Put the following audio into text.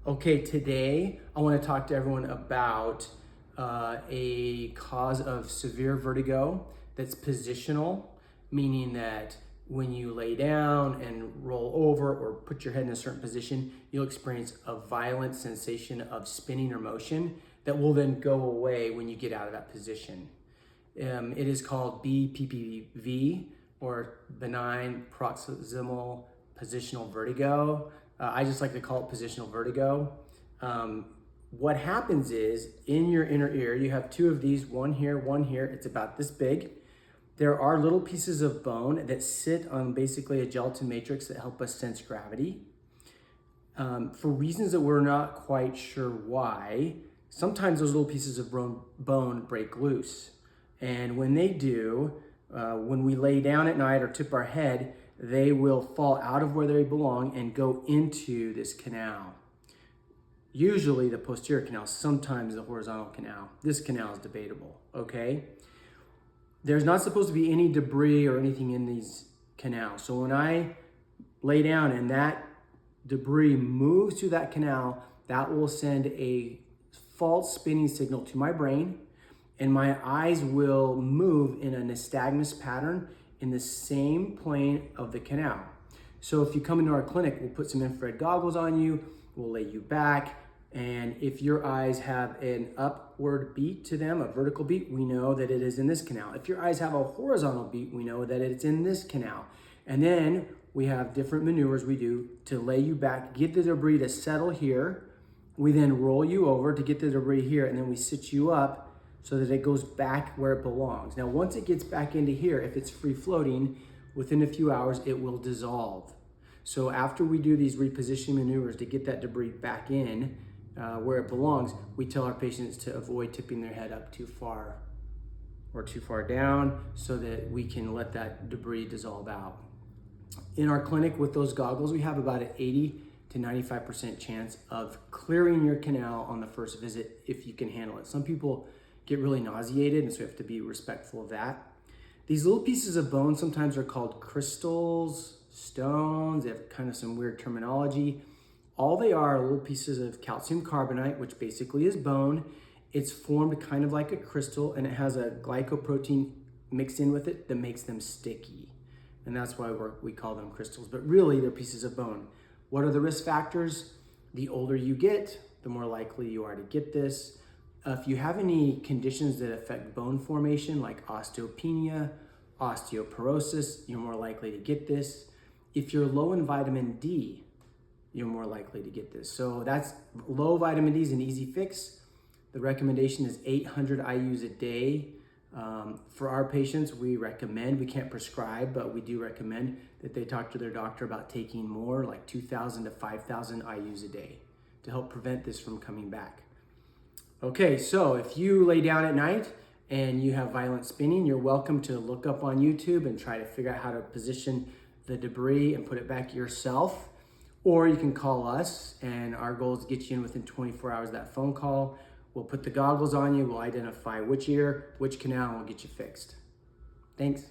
Okay, today I want to talk to everyone about a cause of severe vertigo that's positional, meaning that when you lay down and roll over or put your head in a certain position, you'll experience a violent sensation of spinning or motion that will then go away when you get out of that position. It is called BPPV, or benign paroxysmal positional vertigo. I just like to call it positional vertigo. What happens is in your inner ear, you have two of these, one here, it's about this big. There are little pieces of bone that sit on basically a gelatin matrix that help us sense gravity. For reasons that we're not quite sure why, sometimes those little pieces of bone break loose. And when they do, when we lay down at night or tip our head, they will fall out of where they belong and go into this canal. Usually the posterior canal, sometimes the horizontal canal. This canal is debatable, okay? There's not supposed to be any debris or anything in these canals. So when I lay down and that debris moves through that canal, that will send a false spinning signal to my brain, and my eyes will move in a nystagmus pattern in the same plane of the canal. So if you come into our clinic, we'll put some infrared goggles on you, we'll lay you back, and if your eyes have an upward beat to them, a vertical beat, we know that it is in this canal. If your eyes have a horizontal beat, we know that it's in this canal. And then we have different maneuvers we do to lay you back, get the debris to settle here. We then roll you over to get the debris here, and then we sit you up so that it goes back where it belongs. Now, once it gets back into here, if it's free floating, within a few hours, it will dissolve. So after we do these repositioning maneuvers to get that debris back in where it belongs, we tell our patients to avoid tipping their head up too far or too far down so that we can let that debris dissolve out. In our clinic with those goggles, we have about an 80 to 95% chance of clearing your canal on the first visit if you can handle it. Some people get really nauseated, and so we have to be respectful of that. These little pieces of bone sometimes are called crystals, stones. They have kind of some weird terminology. All they are little pieces of calcium carbonate, which basically is bone. It's formed kind of like a crystal, and it has a glycoprotein mixed in with it that makes them sticky. And that's why we call them crystals, but really they're pieces of bone. What are the risk factors? The older you get, the more likely you are to get this. If you have any conditions that affect bone formation, like osteopenia, osteoporosis, you're more likely to get this. If you're low in vitamin D, you're more likely to get this. So that's low vitamin D is an easy fix. The recommendation is 800 IUs a day. For our patients, we can't prescribe, but we do recommend that they talk to their doctor about taking more, like 2,000 to 5,000 IUs a day to help prevent this from coming back. Okay, so if you lay down at night and you have violent spinning, you're welcome to look up on YouTube and try to figure out how to position the debris and put it back yourself. Or you can call us, and our goal is to get you in within 24 hours of that phone call. We'll put the goggles on you, we'll identify which ear, which canal, and we'll get you fixed. Thanks.